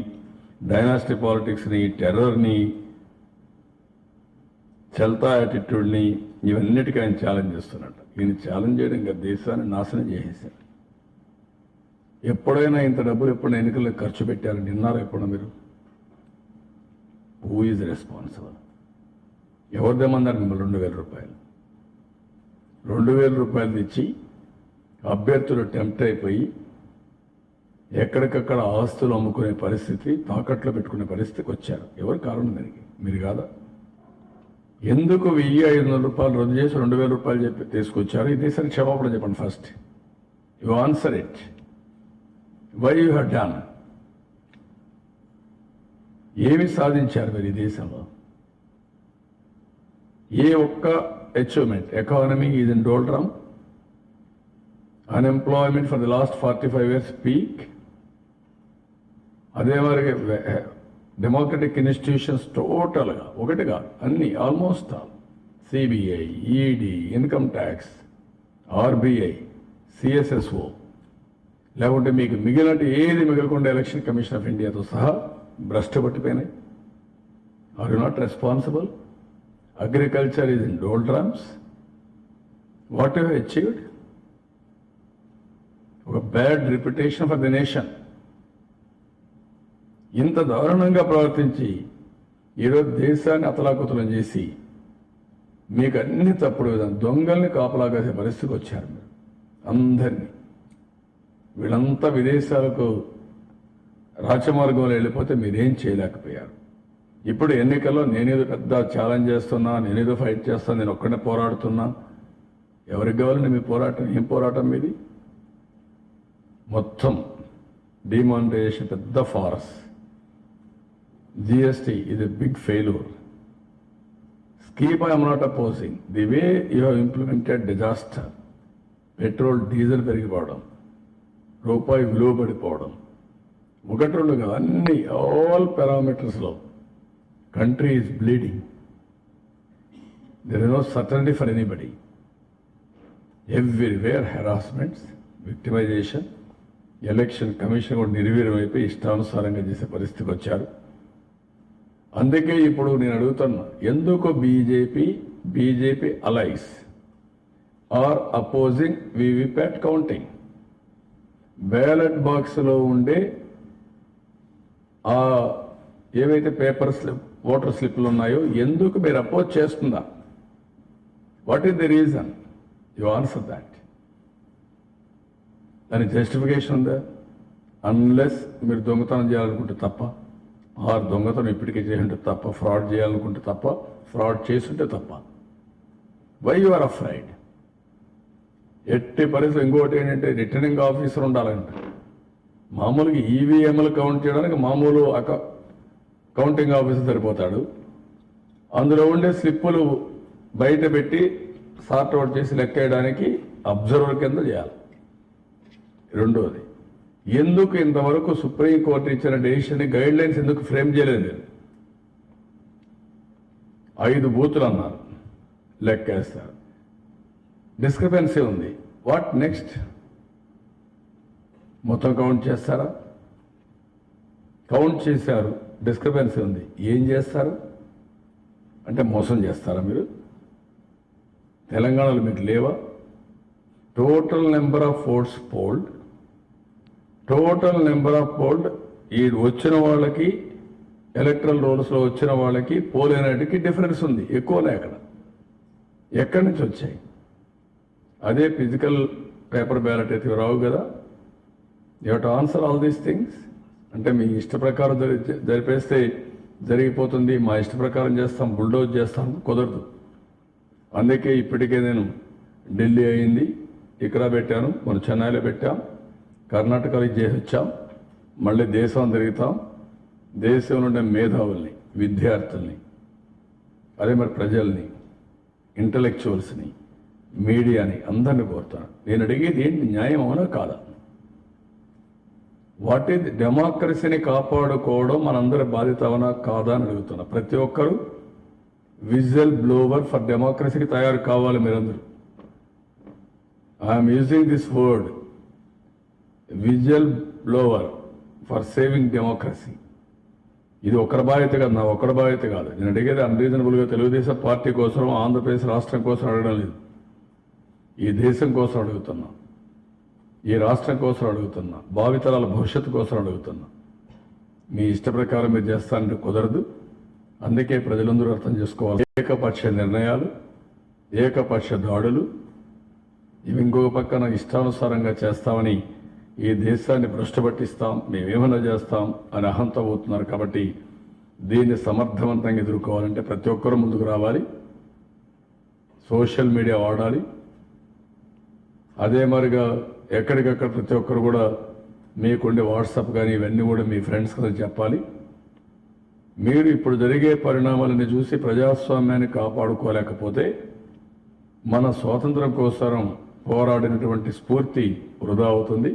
S2: డైనాస్టీ పాలిటిక్స్ని, టెర్రర్ని, చల్తా యాటిట్యూడ్ని, ఇవన్నిటికీ ఆయన ఛాలెంజ్ చేస్తున్నట్టు. ఈయన ఛాలెంజ్ చేయడం ఇంకా దేశాన్ని నాశనం చేసేసారు. ఎప్పుడైనా ఇంత డబ్బులు ఎప్పుడైనా ఎన్నికలకు ఖర్చు పెట్టారని విన్నారా ఎప్పుడైనా మీరు? Who is responsible? ఎవరు తెమ్మన్నారు మిమ్మల్ని 2,000 రూపాయలు? 2,000 రూపాయలు తెచ్చి అభ్యర్థులు టెంప్ట్ అయిపోయి ఎక్కడికక్కడ ఆస్తులు అమ్ముకునే పరిస్థితి, తాకట్లో పెట్టుకునే పరిస్థితికి వచ్చారు. ఎవరు కారణం దానికి? మీరు కాదా? ఎందుకు 1,500 రూపాయలు రద్దు చేసి 2,000 రూపాయలు చెప్పి తీసుకొచ్చారు? ఈ దేశానికి క్షమాపణ చెప్పండి first. You answer it. Why you have done? ఏమి సాధించారు మీరు ఈ దేశంలో? ఏ ఒక్క achievement? Economy is in doldrum, unemployment for the last 45 years peak. అదే మరి డెమోక్రటిక్ ఇన్స్టిట్యూషన్స్ టోటల్గా ఒకటి కాదు, అన్ని almost all, CBI, ED, income tax, RBI, CSSO, లేకుంటే మీకు మిగిలినట్టు ఏది మిగలకుండా ఎలక్షన్ కమిషన్ ఆఫ్ ఇండియాతో సహా భ్రష్టు పట్టిపోయినాయి. Are you not responsible? Agriculture is in doldrums. What you achieved? ఒక bad reputation for the nation. ఇంత దారుణంగా ప్రవర్తించి ఈరోజు దేశాన్ని అతలాకుతలం చేసి మీకు అన్ని తప్పుడు విధానం, దొంగల్ని కాపలాగాసే పరిస్థితికి వచ్చారు మీరు అందరినీ. వీళ్ళంతా విదేశాలకు రాజమార్గంలో వెళ్ళిపోతే మీరేం చేయలేకపోయారు. ఇప్పుడు ఎన్నికల్లో నేనేదో పెద్ద ఛాలెంజ్ చేస్తున్నా, నేనేదో ఫైట్ చేస్తాను, నేను ఒక్కడే పోరాడుతున్నా. ఎవరికి కావాలండి మీ పోరాటం? ఏం పోరాటం మీది? మొత్తం డిమానిటైజేషన్ పెద్ద ఫారస్. GST is a big failure. Scheme I am not opposing. The way you have implemented disaster, petrol, diesel పెరిగిపోవడం, రూపాయి విలువ పడిపోవడం, ఒకటి రెండు కాదు, అన్ని ఆల్ పారామీటర్స్లో country is bleeding. There is no certainty for anybody. Everywhere harassments, victimisation. Election commission కూడా నిర్వీర్యం అయిపోయి ఇష్టానుసారంగా చేసే పరిస్థితికి వచ్చారు. అందుకే ఇప్పుడు నేను అడుగుతున్నా, ఎందుకు BJP allies are opposing VVPAT counting? Ballot బాక్స్లో ఉండే ఆ ఏవైతే పేపర్ స్లిప్, ఓటర్ స్లిప్లు ఉన్నాయో ఎందుకు మీరు అపోజ్ చేస్తుందా? What is the reason? You answer that. దానికి జస్టిఫికేషన్ ఉందా? అన్లెస్ మీరు దొంగతనం చేయాలనుకుంటే తప్ప, ఆరు దొంగతనం ఇప్పటికే చేస్తుంటే తప్ప, ఫ్రాడ్ చేయాలనుకుంటే తప్ప, ఫ్రాడ్ చేస్తుంటే తప్ప. Why you are afraid? ఎట్టి పరిస్థితులు. ఇంకోటి ఏంటంటే రిటర్నింగ్ ఆఫీసర్ ఉండాలంట. మామూలుగా ఈవీఎంలు కౌంట్ చేయడానికి మామూలు కౌంటింగ్ ఆఫీసర్ సరిపోతాడు. అందులో ఉండే స్లిప్పులు బయట పెట్టి సార్ట్ అవుట్ చేసి లెక్కేయడానికి అబ్జర్వర్ కింద చేయాలి. రెండోది, ఎందుకు ఇంతవరకు సుప్రీంకోర్టు ఇచ్చిన డెసిషన్ గైడ్ లైన్స్ ఎందుకు ఫ్రేమ్ చేయలేదు మీరు? 5 బూతులు అన్నారు, లెక్కేస్తారు, డిస్క్రిపెన్సీ ఉంది. What next? మొత్తం కౌంట్ చేస్తారా? కౌంట్ చేశారు, డిస్క్రిపెన్సీ ఉంది, ఏం చేస్తారు? అంటే మోసం చేస్తారా మీరు? తెలంగాణలో మీకు లేవా? Total number of votes polled, total number of polled, ఈ వచ్చిన వాళ్ళకి ఎలక్ట్రల్ రోల్స్లో వచ్చిన వాళ్ళకి పోలేనాటికి డిఫరెన్స్ ఉంది, ఎక్కువనే. అక్కడ ఎక్కడి నుంచి వచ్చాయి? అదే ఫిజికల్ పేపర్ బ్యాలెట్ అయితే రావు కదా. You have to answer all these things. అంటే మీ ఇష్ట ప్రకారం జరిపేస్తే జరిగిపోతుంది, మా ఇష్ట ప్రకారం చేస్తాం, బుల్డోజ్ చేస్తాం, కుదరదు. అందుకే ఇప్పటికే నేను ఢిల్లీ అయింది, ఇక్కడ పెట్టాను, మనం చెన్నైలో పెట్టాం, కర్ణాటకలో చేసి వచ్చాం, మళ్ళీ దేశం తిరుగుతాం. దేశంలో ఉండే మేధావుల్ని, విద్యార్థుల్ని, అదే మరి ప్రజల్ని, ఇంటలెక్చువల్స్ని, మీడియాని అందరినీ కోరుతాను. నేను అడిగేది ఏంటి? న్యాయం అవునా కాదా? వాట్ ఈజ్ డెమోక్రసీని కాపాడుకోవడం మనందరి బాధ్యత అవునా కాదా అని అడుగుతున్నా. ప్రతి ఒక్కరూ విజిల్ బ్లోవర్ ఫర్ డెమోక్రసీకి తయారు కావాలి మీరందరూ. I'm using this word, whistle blower for saving democracy. ఇది ఒక్కరి బాధ్యత కాదు, నా ఒక్కడి బాధ్యత కాదు. నేను అడిగేది అన్రీజనబుల్గా తెలుగుదేశం పార్టీ కోసం, ఆంధ్రప్రదేశ్ రాష్ట్రం కోసం అడగడం లేదు, ఈ దేశం కోసం అడుగుతున్నా. ఈ రాష్ట్రం కోసం అడుగుతున్నా, భావితరాల భవిష్యత్తు కోసం అడుగుతున్నా. మీ ఇష్ట ప్రకారం మీరు చేస్తానంటే కుదరదు. అందుకే ప్రజలందరూ అర్థం చేసుకోవాలి. ఏకపక్ష నిర్ణయాలు, ఏకపక్ష దాడులు, ఇవి ఇంకొక పక్కన ఇష్టానుసారంగా చేస్తామని ఈ దేశాన్ని భ్రష్టుపట్టిస్తాం, మేమేమైనా చేస్తాం అని అహంతో పోతున్నారు. కాబట్టి దీన్ని సమర్థవంతంగా ఎదుర్కోవాలంటే ప్రతి ఒక్కరూ ముందుకు రావాలి, సోషల్ మీడియా వాడాలి. అదే మరిగా ఎక్కడికక్కడ ప్రతి ఒక్కరు కూడా మీకుండే వాట్సాప్ కానీ ఇవన్నీ కూడా మీ ఫ్రెండ్స్ కదా చెప్పాలి. మీరు ఇప్పుడు జరిగే పరిణామాలని చూసి ప్రజాస్వామ్యాన్ని కాపాడుకోలేకపోతే మన స్వాతంత్రం కోసం పోరాడినటువంటి స్ఫూర్తి వృధా అవుతుంది.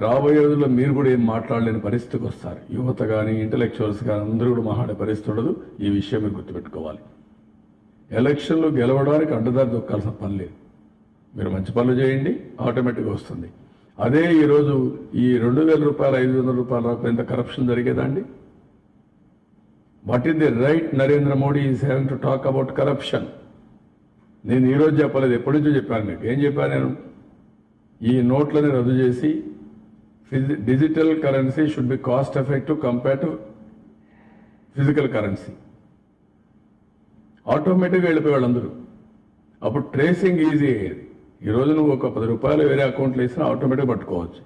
S2: రాబోయే రోజుల్లో మీరు కూడా ఏం మాట్లాడలేని పరిస్థితికి వస్తారు. యువత కానీ ఇంటలెక్చువల్స్ కానీ అందరూ కూడా మాట్లాడే పరిస్థితి ఉండదు. ఈ విషయం మీరు గుర్తుపెట్టుకోవాలి. ఎలక్షన్లు గెలవడానికి అడ్డదారి దొక్కాల్సిన పని లేదు. మీరు మంచి పనులు చేయండి, ఆటోమేటిక్గా వస్తుంది. అదే ఈరోజు ఈ 2,000 రూపాయలు 500 రూపాయల రాకపోతే ఎంత కరప్షన్ జరిగేదండి? What is the right Narendra Modi is having to talk about corruption? నేను ఈరోజు చెప్పలేదు, ఎప్పటి నుంచో చెప్పాను. మీకు ఏం చెప్పాను నేను? ఈ నోట్లని రద్దు చేసి digital currency should be cost effective compare to physical currency. ఆటోమేటిక్గా వెళ్ళిపోయాడు అందరూ. అప్పుడు ట్రేసింగ్ ఈజీ అయ్యేది. ఈరోజు నువ్వు ఒక 10 రూపాయలు వేరే అకౌంట్లో వేసినా ఆటోమేటిక్గా పట్టుకోవచ్చు.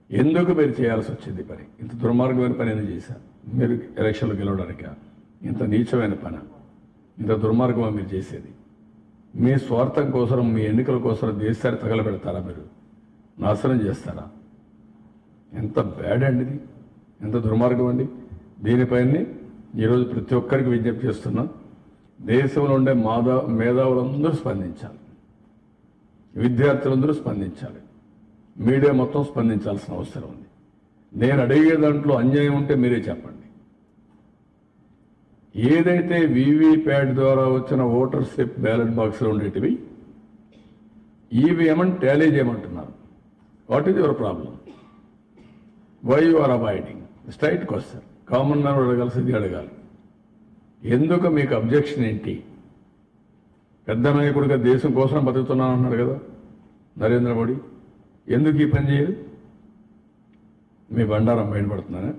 S2: ఎందుకు మీరు చేయాల్సి వచ్చింది పని? ఇంత దుర్మార్గమైన పని ఎందుకు చేశారు మీరు? ఎలక్షన్లు గెలవడానికా? ఇంత నీచమైన పని, ఇంత దుర్మార్గమా మీరు చేసేది? మీ స్వార్థం కోసం, మీ ఎన్నికల కోసం దేశాన్ని తగలబెడతారా? మీరు నాశనం చేస్తారా? ఎంత బ్యాడ్ అండి ఇది, ఎంత దుర్మార్గం అండి. దీనిపైనే ఈరోజు ప్రతి ఒక్కరికి విజ్ఞప్తి చేస్తున్నా. దేశంలో ఉండే మేధావులందరూ స్పందించాలి, విద్యార్థులందరూ స్పందించాలి, మీడియా మొత్తం స్పందించాల్సిన అవసరం ఉంది. నేను అడిగే దాంట్లో అన్యాయం ఉంటే మీరే చెప్పండి. ఏదైతే వీవీప్యాట్ ద్వారా వచ్చిన ఓటర్ స్లిప్ బ్యాలెట్ బాక్స్లో ఉండేటివి ఈవీఎం అని టాలీ చేయమంటున్నారు. What is your problem? Why you are avoiding? Straight question. Common man అడగాల్సింది అడగాలి. ఎందుకు మీకు అబ్జెక్షన్ ఏంటి? పెద్ద నాయకుడిగా దేశం కోసం బతుకుతున్నాను అన్నాడు కదా నరేంద్ర మోడీ. ఎందుకు ఈ పని చేయదు? మీ బండారం బయటపడుతున్నారా?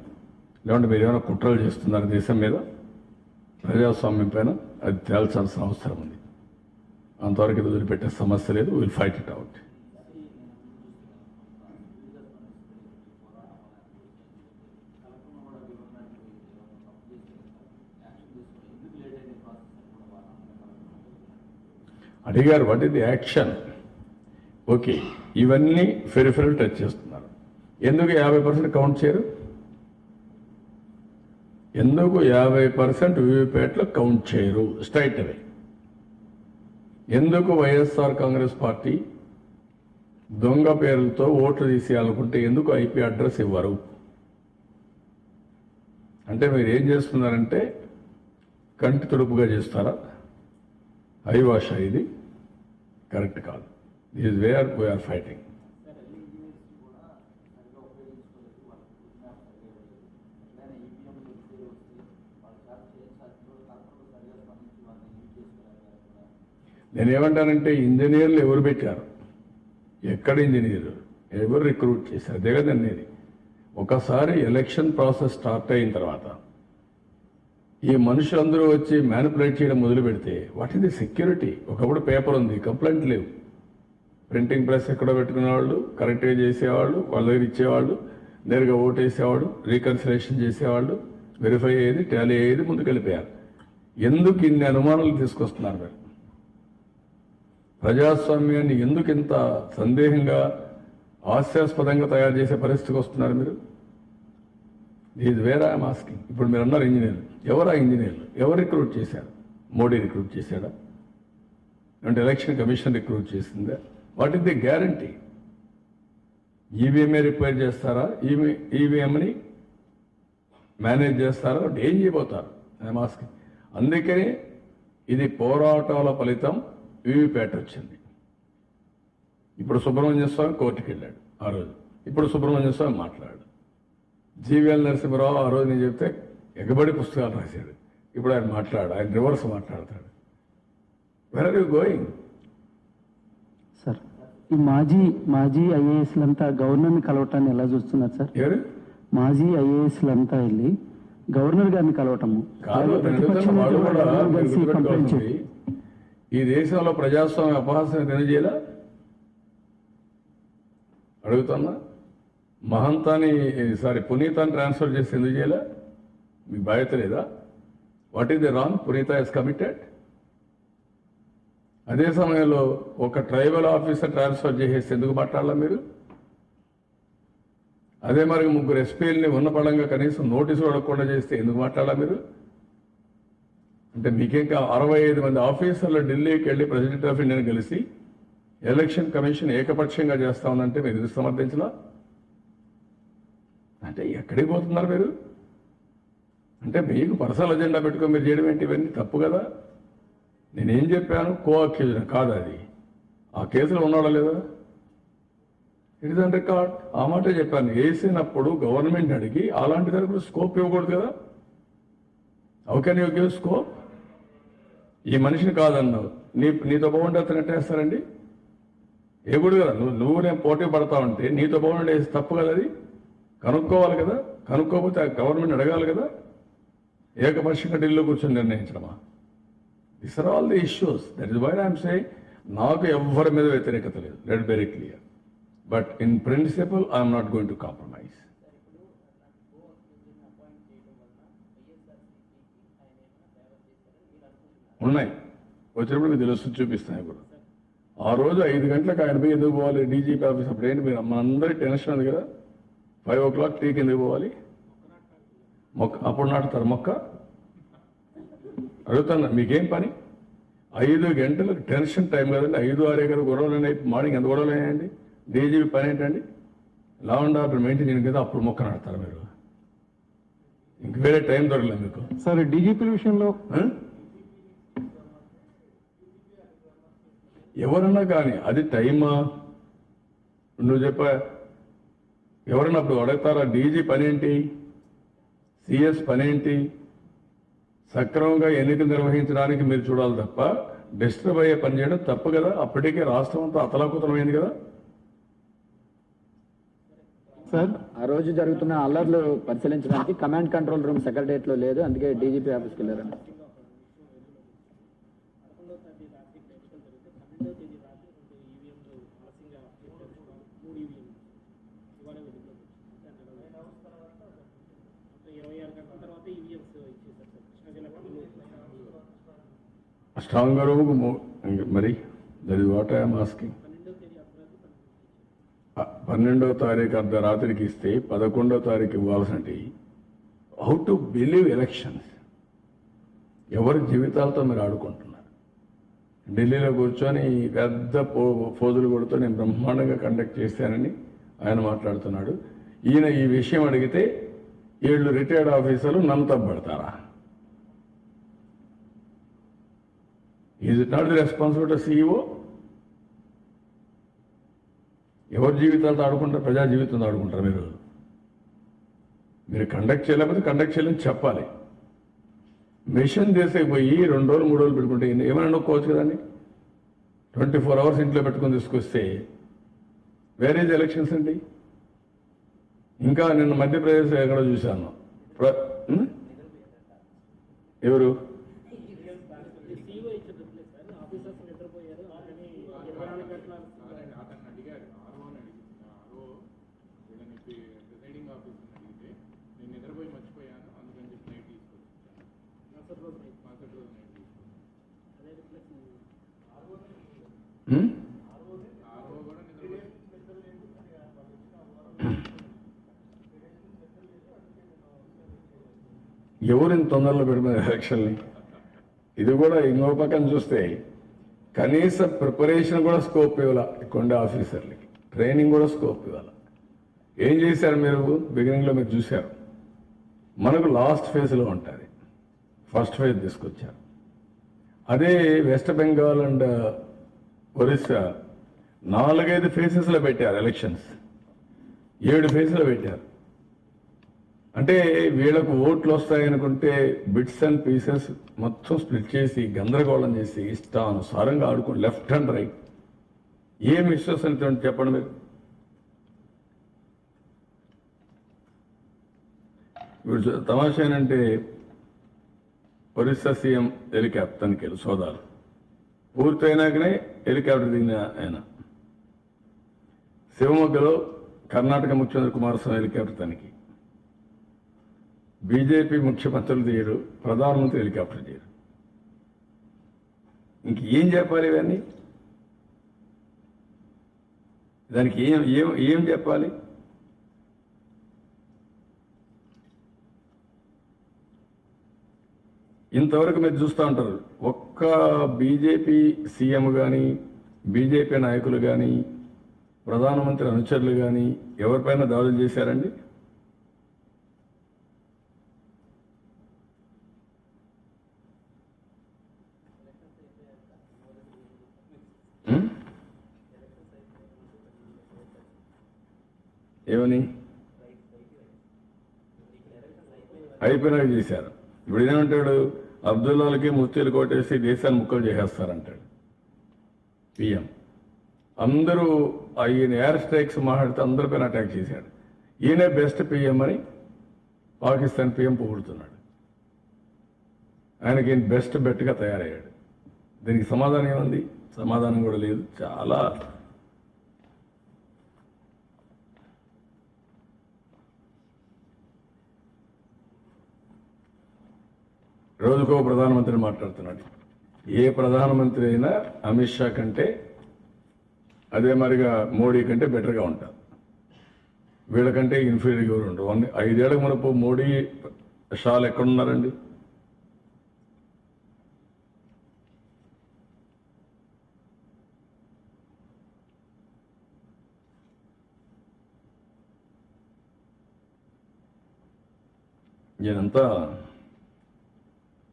S2: లేదంటే మీరు ఏమైనా కుట్రలు చేస్తున్నారు దేశం మీద, ప్రజాస్వామ్యం పైన? అది తేల్చాల్సిన అవసరం ఉంది. అంతవరకు ఇది వదిలిపెట్టే సమస్య లేదు. Will fight it out. అడిగారు what is the action. Okay, ఇవన్నీ ఫెరిఫెరల్ టచ్ చేస్తున్నారు. ఎందుకు 50% కౌంట్ చేయరు? ఎందుకు 50% వీవీప్యాట్లో కౌంట్ చేయరు స్ట్రైట్ అవే? ఎందుకు వైఎస్ఆర్ కాంగ్రెస్ పార్టీ దొంగ పేర్లతో ఓట్లు తీసేయాలనుకుంటే ఎందుకు ఐపీ అడ్రస్ ఇవ్వరు? అంటే మీరు ఏం చేస్తున్నారంటే కంటి తుడుపుగా చేస్తారా? ఐవాష ఇది కరెక్ట్ కాదు. This is where we're fighting. నేనేమంటానంటే ఇంజనీర్లు ఎవరు పెట్టారు? ఎక్కడ ఇంజనీర్లు ఎవరు రిక్రూట్ చేశారు? అదే కదండి. ఒకసారి ఎలక్షన్ ప్రాసెస్ స్టార్ట్ అయిన తర్వాత ఈ మనుషులందరూ వచ్చి మ్యానిపులేట్ చేయడం మొదలు పెడితే వాట్ ఈస్ ది సెక్యూరిటీ? ఒకప్పుడు పేపర్ ఉంది, కంప్లైంట్ లేవు. ప్రింటింగ్ ప్రెస్ ఎక్కడో పెట్టుకునేవాళ్ళు, కరెక్ట్గా చేసేవాళ్ళు, వాళ్ళ దగ్గర ఇచ్చేవాళ్ళు, నేరుగా ఓటు వేసేవాళ్ళు, రీకన్సిలేషన్ చేసేవాళ్ళు, వెరిఫై అయ్యేది, టాలీ అయ్యేది, ముందుకు వెళ్ళిపోయారు. ఎందుకు ఇన్ని అనుమానాలు తీసుకొస్తున్నారు మీరు? ప్రజాస్వామ్యాన్ని ఎందుకు ఇంత సందేహంగా, హాస్యాస్పదంగా తయారు చేసే పరిస్థితికి వస్తున్నారు మీరు? ఇది వేరే ఐఎమ్ ఆస్కింగ్. ఇప్పుడు మీరు అన్నారు ఇంజనీర్లు. ఎవరా ఇంజనీర్లు? ఎవరు రిక్రూట్ చేశారు? మోడీ రిక్రూట్ చేశాడా? అంటే ఎలక్షన్ కమిషన్ రిక్రూట్ చేసిందా? What is the guarantee? ఈవీఎంఏ రిపేర్ చేస్తారా? ఈవీఎంని మేనేజ్ చేస్తారా? అంటే ఏం చేయబోతారు? I'm asking. అందుకనే ఇది పోరాటాల ఫలితం. వీవీప్యాట్ వచ్చింది. ఇప్పుడు సుబ్రహ్మణ్య స్వామి కోర్టుకు వెళ్ళాడు ఆ రోజు. ఇప్పుడు సుబ్రహ్మణ్య స్వామి మాట్లాడాడు. జీవీఎల్ నరసింహరావు ఆ రోజు నేను చెప్తే ఎగబడి పుస్తకాలు రాశాడు. ఇప్పుడు ఆయన మాట్లాడు, ఆయన రివర్స్ మాట్లాడతాడు. Where are you going?
S3: Sir
S4: ఈ మాజీ ఐఏఎస్లంతా గవర్నర్ని కలవటాన్ని ఎలా చూస్తున్నారు సార్?
S2: ఎవరు
S4: మాజీ ఐఏఎస్లంతా వెళ్ళి గవర్నర్ గారిని కలవటము,
S2: కాదు
S4: ప్రతిపక్ష
S2: వాళ్ళు
S4: నేత
S2: కూడా
S4: గవర్నర్
S2: మీరు
S4: కలిసి కంప్లైంట్
S2: గుర్తుపెట్టుకోవాల్సింది, ఈ దేశంలో ప్రజాస్వామ్య అపహాస్యం ఎందుకు చేయాల అడుగుతున్నా. మహంతాని పునీతాన్ని ట్రాన్స్ఫర్ చేసి ఎందుకు చేయాల? మీకు బాధ్యత లేదా? What is the wrong? పునీత ఇస్ కమిటెడ్. అదే సమయంలో ఒక ట్రైబల్ ఆఫీసర్ ట్రాన్స్ఫర్ చేసేసి ఎందుకు మాట్లాడాల మీరు? అదే మరి ముగ్గురు ఎస్పీలని ఉన్న పడంగా కనీసం నోటీసు అడగకుండా చేస్తే ఎందుకు మాట్లాడాల మీరు? అంటే మీకేంకా 65 మంది ఆఫీసర్లు ఢిల్లీకి వెళ్ళి ప్రెసిడెంట్ ఆఫ్ ఇండియాని కలిసి ఎలక్షన్ కమిషన్ ఏకపక్షంగా చేస్తా ఉందంటే మీరు ఎందుకు సమర్థించలా? అంటే ఎక్కడికి పోతున్నారు మీరు? అంటే మీకు పర్సనల్ అజెండా పెట్టుకొని మీరు చేయడం ఏంటి? ఇవన్నీ తప్పు కదా. నేనేం చెప్పాను? కో అక్యూజన్ కాదు అది. ఆ కేసులో ఉన్నాడా లేదా? It is on record. ఆ మాటే చెప్పాను. వేసినప్పుడు గవర్నమెంట్ అడిగి అలాంటి దానికి స్కోప్ ఇవ్వకూడదు కదా. How can you give scope? ఈ మనిషిని కాదన్నావు, నీతో బాగుంటే అతను ఎట్టేస్తారండి? ఏకూడదు కదా. నువ్వు నేను పోటీ పడతా ఉంటే నీతో బాగుండే తప్పు కదా. అది కనుక్కోవాలి కదా. కనుక్కోకపోతే ఆ గవర్నమెంట్ అడగాలి కదా. ఏకపక్షంగా ఢిల్లీలో కూర్చొని నిర్ణయించడమా? This are all the issues. That is why I'm saying నాకు ఎవ్వరి మీద వ్యతిరేకత లేదు. Let very clear. But in principle I'm not going to compromise. ఉన్నాయి, వచ్చినప్పుడు మీకు తెలుస్తుంది, చూపిస్తాను కూడా. ఆ రోజు 5 గంటలకు ఆయన పోయి ఎందుకు పోవాలి? DGP office. అప్పుడు ఏంటి మీరు మనందరి టెన్షన్ ఉంది కదా. 5 o'clock టీకి ఎందుకు పోవాలి? మొక్క అప్పుడు నాటుతారు మొక్క. అడుగుతున్నా మీకేం పని? 5 గంటలకు టెన్షన్ టైం కదండి. 5, 6 కదా గొడవలు. మార్నింగ్ ఎంత గొడవలు అయ్యాయండి? డీజీపీ పని ఏంటండి? లా అండ్ ఆర్డర్ మెయింటైన్ చేయడం కదా. అప్పుడు మొక్క నాటుతారు మీరు. ఇంక వేరే టైం దొరకలేదు మీకు
S4: సార్. డీజీపీ విషయంలో
S2: ఎవరన్నా కానీ అది టైమా? నువ్వు చెప్పా ఎవరన్నా అప్పుడు అడుగుతారా? డీజీ పనేంటి? సిఎస్ పనేంటి? సక్రమంగా ఎన్నికలు నిర్వహించడానికి మీరు చూడాలి తప్ప డిస్టర్బ్ అయ్యే పని చేయడం తప్పు కదా. అప్పటికే రాష్ట్రం అంతా అతలాకుతలమైంది కదా.
S4: సార్,
S3: ఆ రోజు జరుగుతున్న అల్లర్లు పరిశీలించడానికి కమాండ్ కంట్రోల్ రూమ్ సెక్రటరియట్ లో లేదు, అందుకే డీజీపీ ఆఫీస్కి వెళ్ళారండి.
S2: స్ట్రాంగ్ రూమ్ మరి that is what I'm asking. 12వ తారీఖు అర్ధరాత్రికి ఇస్తే 11వ తారీఖు ఇవ్వాల్సినవి. How to believe elections? ఎవరి జీవితాలతో మీరు ఆడుకుంటున్నారు? ఢిల్లీలో కూర్చొని పెద్ద ఫోజులు కొడుతూ నేను బ్రహ్మాండంగా కండక్ట్ చేశానని ఆయన మాట్లాడుతున్నాడు. ఈయన ఈ విషయం అడిగితే వీళ్ళు రిటైర్డ్ ఆఫీసర్లు నన్ను తప్పబడతారా? Is it not the responsibility of CEO? ఎవరి జీవితాలతో ఆడుకుంటారు? ప్రజా జీవితంతో ఆడుకుంటారు మీరు కండక్ట్ చేయలేకపోతే కండక్ట్ చేయాలని చెప్పాలి. మిషన్ చేసేపోయి 2 రోజులు 3 రోజులు పెట్టుకుంటే ఏమైనా అనుకోవచ్చు కదండి. 24 hours ఇంట్లో పెట్టుకొని తీసుకొస్తే వేరే ఎలక్షన్స్ అండి. ఇంకా నిన్న మధ్యప్రదేశ్ ఎక్కడో చూశాను. ఎవరు ఎవరిని తొందరలో పెడుతున్నారు ఎలక్షన్ని? ఇది కూడా ఇంకో పక్కన చూస్తే కనీస ప్రిపరేషన్ కూడా స్కోప్ ఇవ్వాలి. కొండ ఆఫీసర్లకి ట్రైనింగ్ కూడా స్కోప్ ఇవ్వాలి. ఏం చేశారు మీరు? బిగినింగ్లో మీరు చూశారు. మనకు లాస్ట్ ఫేజ్లో ఉంటుంది. ఫస్ట్ ఫేజ్ తీసుకొచ్చారు. అదే వెస్ట్ బెంగాల్ అండ్ ఒరిస్సా 4-5 ఫేజెస్లో పెట్టారు ఎలక్షన్స్. 7 ఫేజ్లో పెట్టారు. అంటే వీళ్ళకు ఓట్లు వస్తాయనుకుంటే బిట్స్ అండ్ పీసెస్ మొత్తం స్ప్లిట్ చేసి గందరగోళం చేసి ఇష్టానుసారంగా ఆడుకుని లెఫ్ట్ అండ్ రైట్ ఏం విశ్వసనీయత ఉంది చెప్పండి మీరు. ఇప్పుడు తమాషా ఏంటంటే ఒరిస్సా సీఎం హెలికాప్టర్ తనిఖీలు సోదాలు పూర్తయినాకనే హెలికాప్టర్ దిగిన ఆయన. శివమొగ్గలో కర్ణాటక ముఖ్యమంత్రి కుమారస్వామి హెలికాప్టర్ తనిఖీ. బీజేపీ ముఖ్యమంత్రులు తీయరు, ప్రధానమంత్రి హెలికాప్టర్ తీయరు. ఇంక ఏం చెప్పాలి ఇవన్నీ? దానికి ఏం ఏం ఏం చెప్పాలి? ఇంతవరకు మీరు చూస్తూ ఉంటారు, ఒక్క బీజేపీ సీఎం కానీ బీజేపీ నాయకులు కానీ ప్రధానమంత్రి అనుచరులు కానీ ఎవరిపైన దాడులు చేశారండి? ఏమని అయిపోయినాక చేశారు. ఇప్పుడు ఏమంటాడు, అబ్దుల్లాలకి ముస్తీలు కొట్టేసి దేశాన్ని ముక్కలు చేసేస్తారంటాడు పిఎం. అందరూ ఈయన ఎయిర్ స్ట్రైక్స్ మాట్లాడితే అందరిపైన అటాక్ చేశాడు. ఈయనే బెస్ట్ పిఎం అని పాకిస్తాన్ పిఎం పొగుడుతున్నాడు. ఆయనకి ఈయన బెస్ట్ బెట్గా తయారయ్యాడు. దీనికి సమాధానం ఏముంది? సమాధానం కూడా లేదు. చాలా రోజుకో ప్రధానమంత్రి మాట్లాడుతున్నాడు. ఏ ప్రధానమంత్రి అయినా అమిత్ షా కంటే అదే మరిగా మోడీ కంటే బెటర్గా ఉంటారు. వీళ్ళకంటే ఇన్ఫీరియర్గా ఉండవు. 5 ఏళ్లకు మునుపు మోడీ షాలు ఎక్కడున్నారండి? ఈయనంతా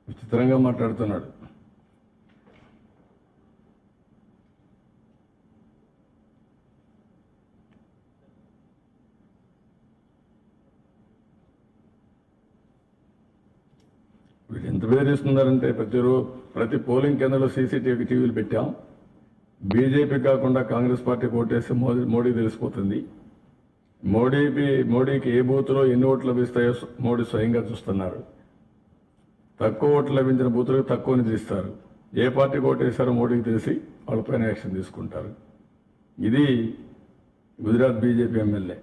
S2: విచిత్రంగా మాట్లాడుతున్నాడు. వీళ్ళు ఎంత బెదిరిస్తున్నారంటే ప్రతి పోలింగ్ కేంద్రంలో టీవీలు పెట్టాం. బీజేపీ కాకుండా కాంగ్రెస్ పార్టీ ఓటేస్తే మోడీ తెలిసిపోతుంది. మోడీకి ఏ బూత్లో ఎన్ని ఓట్లు లభిస్తాయో మోడీ స్వయంగా చూస్తున్నారు. తక్కువ ఓట్లు లభించిన బూతులకు తక్కువ నిధిస్తారు. ఏ పార్టీకి ఓటేశారో మోడీకి తెలిసి వాళ్ళపైన యాక్షన్ తీసుకుంటారు. ఇది గుజరాత్ బీజేపీ ఎమ్మెల్యే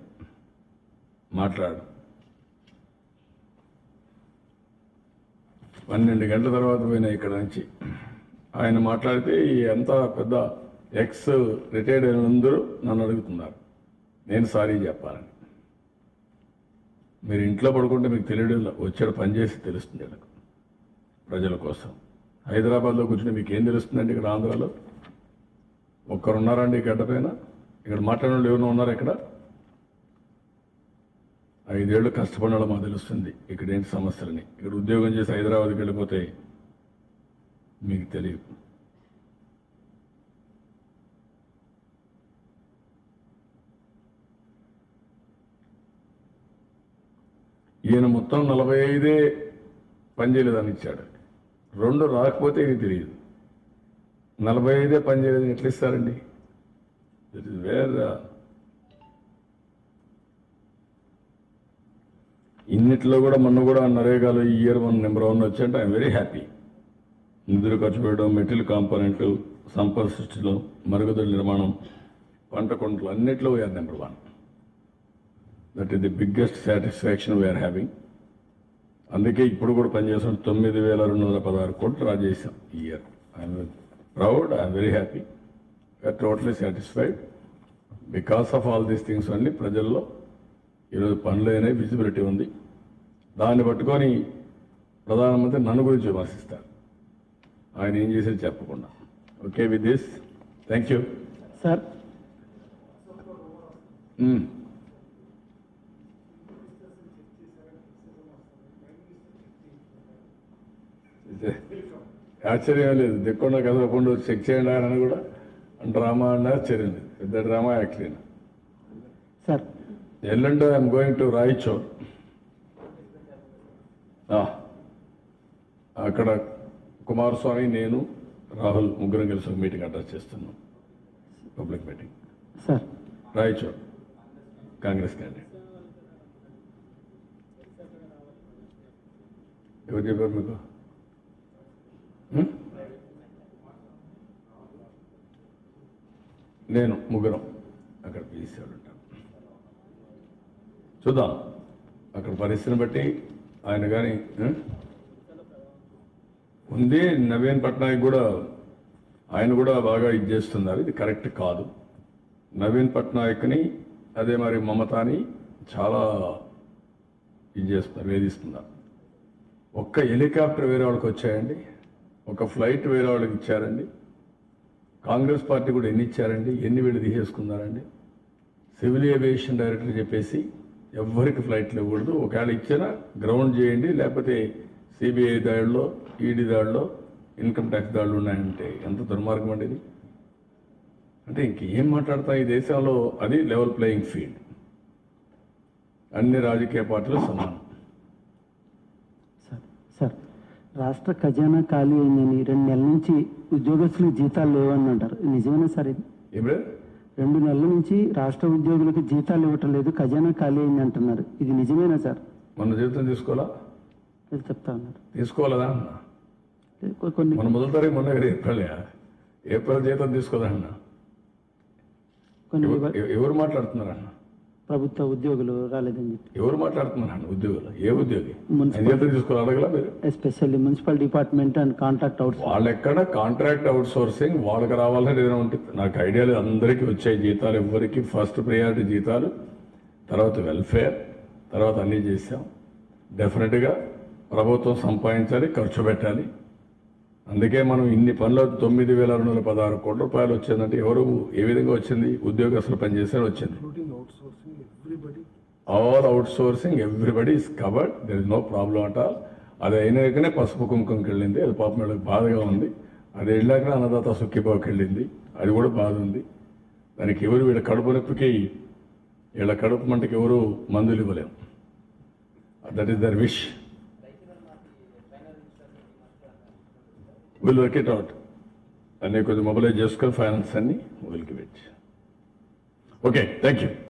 S2: మాట్లాడు. 12 గంటల తర్వాత పోయినా ఇక్కడ నుంచి ఆయన మాట్లాడితే ఎంత పెద్ద ఎక్స్ రిటైర్డ్ అయిన అందరూ నన్ను అడుగుతున్నారు నేను సారీ చెప్పాలని. మీరు ఇంట్లో పడుకుంటే మీకు తెలియడం వచ్చాడు, పనిచేసి తెలుస్తుంది వీళ్ళకు ప్రజల కోసం. హైదరాబాద్లో కూర్చుని మీకు ఏం తెలుస్తుందండి? ఇక్కడ ఆంధ్రాలో ఒక్కరున్నారండి గడ్డ పైన? ఇక్కడ మాట్లాడిన వాళ్ళు ఎవరైనా ఉన్నారు? ఇక్కడ 5 ఏళ్ళు కష్టపడిన వాళ్ళు మాకు తెలుస్తుంది ఇక్కడ ఏంటి సమస్యలని. ఇక్కడ ఉద్యోగం చేసి హైదరాబాద్కి వెళ్ళిపోతే మీకు తెలియదు. ఈయన మొత్తం 45 పనిచేయలేదని ఇచ్చాడు. 2 రాకపోతే ఇది తెలియదు. 45 పనిచేయలేదని ఎట్లా ఇస్తారండి? ఇట్ ఇస్ వేర్ ఇన్నిట్లో కూడా మొన్న కూడా నరేగాలో ఈ ఇయర్ 1 నెంబర్ 1 వచ్చంటే ఐఎమ్ వెరీ హ్యాపీ. నిధులు ఖర్చు పెట్టడం, మెటీరియల్ కాంపోనెంట్లు, సంపద సృష్టిలో, మరుగుదొడ్ల నిర్మాణం, పంట కొంటలు అన్నిట్లో we are number 1. That is the biggest satisfaction we are having. అందుకే ఇప్పుడు కూడా పనిచేసాం. 9,216 కోట్లు డ్రా చేసాం ఈ year. I'm proud, I'm very happy, we are totally satisfied because of all these things. అన్ని ప్రజల్లో ఈరోజు పనులైనా విజిబిలిటీ ఉంది. దాన్ని పట్టుకొని ప్రధానమంత్రి నన్ను గురించి విమర్శిస్తారు, ఆయన ఏం చేసేది చెప్పకుండా. Okay, with this thank you
S4: sir.
S2: ఆశ్చర్యం లేదు. దిక్కుండా కదలకుండా చెక్ చేయండి అని కూడా డ్రామా అన్న ఆశ్చర్యం లేదు. పెద్ద డ్రామా యాక్చువల్లీ.
S4: సార్
S2: ఎల్లుండి ఐఎమ్ గోయింగ్ టు రాయచూర్. అక్కడ కుమారస్వామి, నేను, రాహుల్ ముగ్గురం కలిసి ఒక మీటింగ్ అటాచ్ చేస్తున్నాం. Public meeting
S4: sir
S2: Raichur Congress candidate. ఎవరు చెప్పారు మీకు? నేను ముగ్గురం అక్కడ పిలిచాడు ఉంటాను. చూద్దాం అక్కడ పరిస్థితిని బట్టి ఆయన కానీ ఉంది. నవీన్ పట్నాయక్ కూడా ఆయన కూడా బాగా ఇది చేస్తున్నారు. ఇది కరెక్ట్ కాదు. నవీన్ పట్నాయక్ని అదే మరి మమతాని చాలా ఇది చేస్తున్నారు, వేధిస్తున్నారు. ఒక్క హెలికాప్టర్ వేరే వాళ్ళకి వచ్చాయండి, ఒక ఫ్లైట్ వేరే వాళ్ళకి ఇచ్చారండి. కాంగ్రెస్ పార్టీ కూడా ఎన్ని ఇచ్చారండి, ఎన్ని వీళ్ళు తీసేసుకున్నారండి. సివిల్ ఏవియేషన్ డైరెక్టర్ చెప్పేసి ఎవ్వరికి ఫ్లైట్లు ఇవ్వకూడదు, ఒకవేళ ఇచ్చినా గ్రౌండ్ చేయండి, లేకపోతే సిబిఐ దాడిలో, ఈడీ దాడిలో, ఇన్కమ్ ట్యాక్స్ దాడులు ఉన్నాయంటే ఎంత దుర్మార్గం అండి ఇది. అంటే ఇంకేం మాట్లాడతా ఈ దేశంలో. అది లెవెల్ ప్లేయింగ్ ఫీల్డ్, అన్ని రాజకీయ పార్టీలు సమానం.
S4: సార్ రాష్ట్ర ఖజానా ఖాళీ అయిందని 2 నెలల నుంచి ఉద్యోగస్తులకు జీతాలు లేవని అంటారు. నిజమేనా సార్ ఇది?
S2: ఇప్పుడు
S4: 2 నెలల నుంచి రాష్ట్ర ఉద్యోగులకు జీతాలు ఇవ్వటం లేదు, ఖజానా ఖాళీ అయింది అంటున్నారు. ఇది నిజమేనా సార్?
S2: మొన్న జీతం తీసుకోవాలా?
S4: అది చెప్తా ఉన్నారు.
S2: తీసుకోవాలదా అన్న?
S4: కొన్ని
S2: మన మొదటి తారీఖు మొన్న ఏప్రిల్ జీతం తీసుకోదా అన్న?
S4: కొన్ని
S2: ఎవరు మాట్లాడుతున్నారన్న?
S4: ప్రభుత్వ ఉద్యోగులు రాలేదని చెప్పి.
S2: ఎవరు మాట్లాడుతున్నారన్న? ఉద్యోగులు? ఏ ఉద్యోగి జీతం తీసుకోవాలి అడగలా మీరు?
S4: Especially municipal department and contract out.
S2: వాళ్ళు ఎక్కడ కాంట్రాక్ట్ అవుట్ సోర్సింగ్ వాళ్ళకి రావాలని ఏదైనా ఉంటుంది. నాకు ఐడియా లేదు. అందరికీ వచ్చే జీతాలు ఎవ్వరికి ఫస్ట్ ప్రియారిటీ జీతాలు, తర్వాత వెల్ఫేర్, తర్వాత అన్నీ చేసాం. డెఫినెట్గా ప్రభుత్వం సంపాదించాలి, ఖర్చు పెట్టాలి. అందుకే మనం ఇన్ని పనులు 9,216 కోట్ల రూపాయలు వచ్చిందంటే ఎవరు ఏ విధంగా వచ్చింది? ఉద్యోగస్తులు పనిచేసారు వచ్చింది. All outsourcing everybody is covered, there is no problem at all. అది అయినాకనే పసుపు కుంకుమకి వెళ్ళింది. అది పాపం వీళ్ళకి బాధగా ఉంది. అది వెళ్ళాక అన్నదాత సుఖీబాబుకి వెళ్ళింది. అది కూడా బాధ ఉంది. దానికి ఎవరు వీళ్ళ కడుపు నొప్పికి, వీళ్ళ కడుపు మంటకి ఎవరు మందులు ఇవ్వలేము. That is their wish. Will work it out. అన్నీ కొద్దిగా మొబైలైజ్ చేసుకొని ఫైనాన్స్ అన్ని will give it. Okay, thank you.